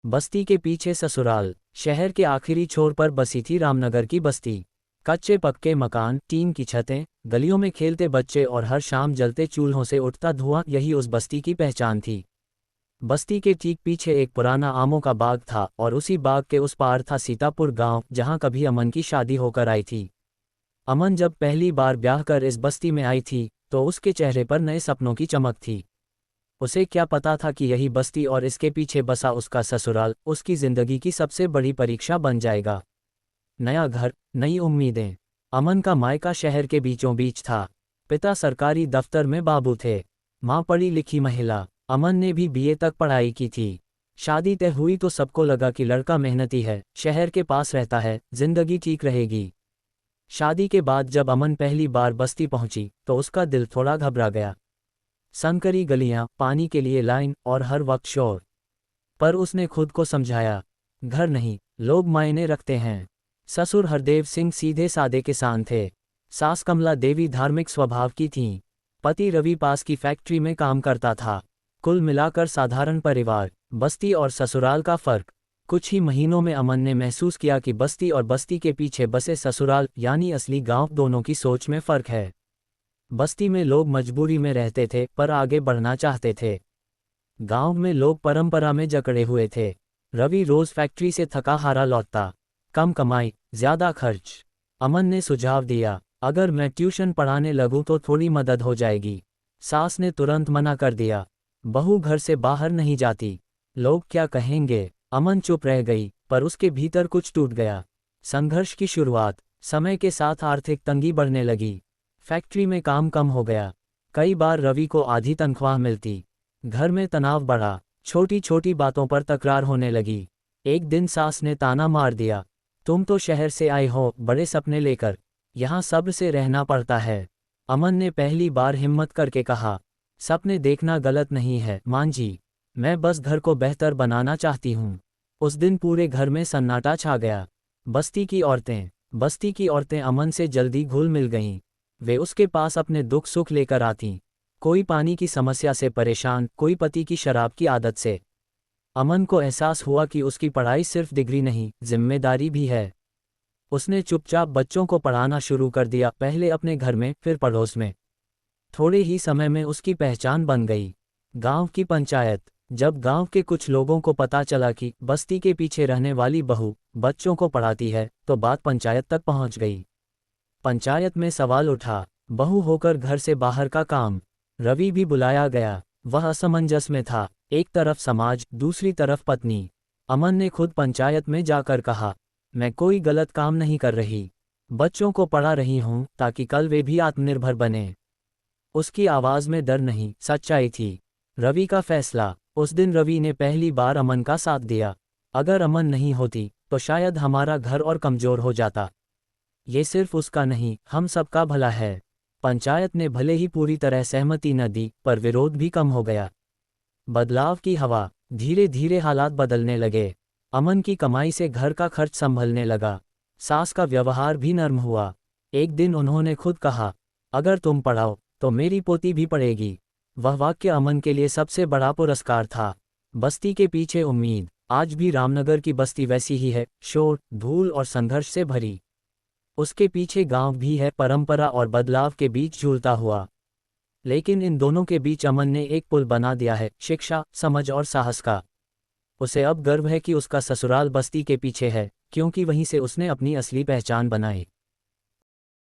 बस्ती के पीछे ससुराल। शहर के आखिरी छोर पर बसी थी रामनगर की बस्ती। कच्चे पक्के मकान, टीन की छतें, गलियों में खेलते बच्चे और हर शाम जलते चूल्हों से उठता धुआं, यही उस बस्ती की पहचान थी। बस्ती के ठीक पीछे एक पुराना आमों का बाग था और उसी बाग के उस पार था सीतापुर गांव, जहां कभी अमन की शादी होकर आई थी। अमन जब पहली बार ब्याह कर इस बस्ती में आई थी तो उसके चेहरे पर नए सपनों की चमक थी। उसे क्या पता था कि यही बस्ती और इसके पीछे बसा उसका ससुराल उसकी जिंदगी की सबसे बड़ी परीक्षा बन जाएगा। नया घर, नई उम्मीदें। अमन का मायका शहर के बीचों बीच था। पिता सरकारी दफ्तर में बाबू थे, माँ पढ़ी लिखी महिला। अमन ने भी बीए तक पढ़ाई की थी। शादी तय हुई तो सबको लगा कि लड़का मेहनती है, शहर के पास रहता है, जिंदगी ठीक रहेगी। शादी के बाद जब अमन पहली बार बस्ती पहुंची तो उसका दिल थोड़ा घबरा गया। संकरी गलियां, पानी के लिए लाइन और हर वक्त शोर। पर उसने खुद को समझाया, घर नहीं, लोग मायने रखते हैं। ससुर हरदेव सिंह सीधे सादे किसान थे। सास कमला देवी धार्मिक स्वभाव की थीं। पति रवि पास की फैक्ट्री में काम करता था। कुल मिलाकर साधारण परिवार। बस्ती और ससुराल का फर्क। कुछ ही महीनों में अमन ने महसूस किया कि बस्ती और बस्ती के पीछे बसे ससुराल यानी असली गांव, दोनों की सोच में फर्क है। बस्ती में लोग मजबूरी में रहते थे पर आगे बढ़ना चाहते थे। गांव में लोग परंपरा में जकड़े हुए थे। रवि रोज फैक्ट्री से थका हारा लौटता। कम कमाई, ज्यादा खर्च। अमन ने सुझाव दिया, अगर मैं ट्यूशन पढ़ाने लगूं तो थोड़ी मदद हो जाएगी। सास ने तुरंत मना कर दिया, बहू घर से बाहर नहीं जाती, लोग क्या कहेंगे। अमन चुप रह गई, पर उसके भीतर कुछ टूट गया। संघर्ष की शुरुआत। समय के साथ आर्थिक तंगी बढ़ने लगी। फैक्ट्री में काम कम हो गया। कई बार रवि को आधी तनख्वाह मिलती। घर में तनाव बढ़ा। छोटी छोटी बातों पर तकरार होने लगी। एक दिन सास ने ताना मार दिया, तुम तो शहर से आए हो बड़े सपने लेकर, यहाँ सब्र से रहना पड़ता है। अमन ने पहली बार हिम्मत करके कहा, सपने देखना गलत नहीं है मां जी, मैं बस घर को बेहतर बनाना चाहती हूँ। उस दिन पूरे घर में सन्नाटा छा गया। बस्ती की औरतें अमन से जल्दी घुल मिल गईं। वे उसके पास अपने दुख सुख लेकर आतीं। कोई पानी की समस्या से परेशान, कोई पति की शराब की आदत से। अमन को एहसास हुआ कि उसकी पढ़ाई सिर्फ डिग्री नहीं, जिम्मेदारी भी है। उसने चुपचाप बच्चों को पढ़ाना शुरू कर दिया, पहले अपने घर में, फिर पड़ोस में। थोड़े ही समय में उसकी पहचान बन गई। गांव की पंचायत। जब गांव के कुछ लोगों को पता चला कि बस्ती के पीछे रहने वाली बहू बच्चों को पढ़ाती है तो बात पंचायत तक पहुंच गई। पंचायत में सवाल उठा, बहू होकर घर से बाहर का काम। रवि भी बुलाया गया। वह असमंजस में था, एक तरफ समाज, दूसरी तरफ पत्नी। अमन ने खुद पंचायत में जाकर कहा, मैं कोई गलत काम नहीं कर रही, बच्चों को पढ़ा रही हूं ताकि कल वे भी आत्मनिर्भर बने। उसकी आवाज में डर नहीं, सच्चाई थी। रवि का फैसला। उस दिन रवि ने पहली बार अमन का साथ दिया। अगर अमन नहीं होती तो शायद हमारा घर और कमजोर हो जाता। ये सिर्फ उसका नहीं, हम सबका भला है। पंचायत ने भले ही पूरी तरह सहमति न दी, पर विरोध भी कम हो गया। बदलाव की हवा। धीरे धीरे हालात बदलने लगे। अमन की कमाई से घर का खर्च संभलने लगा। सास का व्यवहार भी नर्म हुआ। एक दिन उन्होंने खुद कहा, अगर तुम पढ़ाओ तो मेरी पोती भी पढ़ेगी। वह वाक्य अमन के लिए सबसे बड़ा पुरस्कार था। बस्ती के पीछे उम्मीद। आज भी रामनगर की बस्ती वैसी ही है, शोर, धूल और संघर्ष से भरी। उसके पीछे गांव भी है, परंपरा और बदलाव के बीच झूलता हुआ। लेकिन इन दोनों के बीच अमन ने एक पुल बना दिया है, शिक्षा, समझ और साहस का। उसे अब गर्व है कि उसका ससुराल बस्ती के पीछे है, क्योंकि वहीं से उसने अपनी असली पहचान बनाई।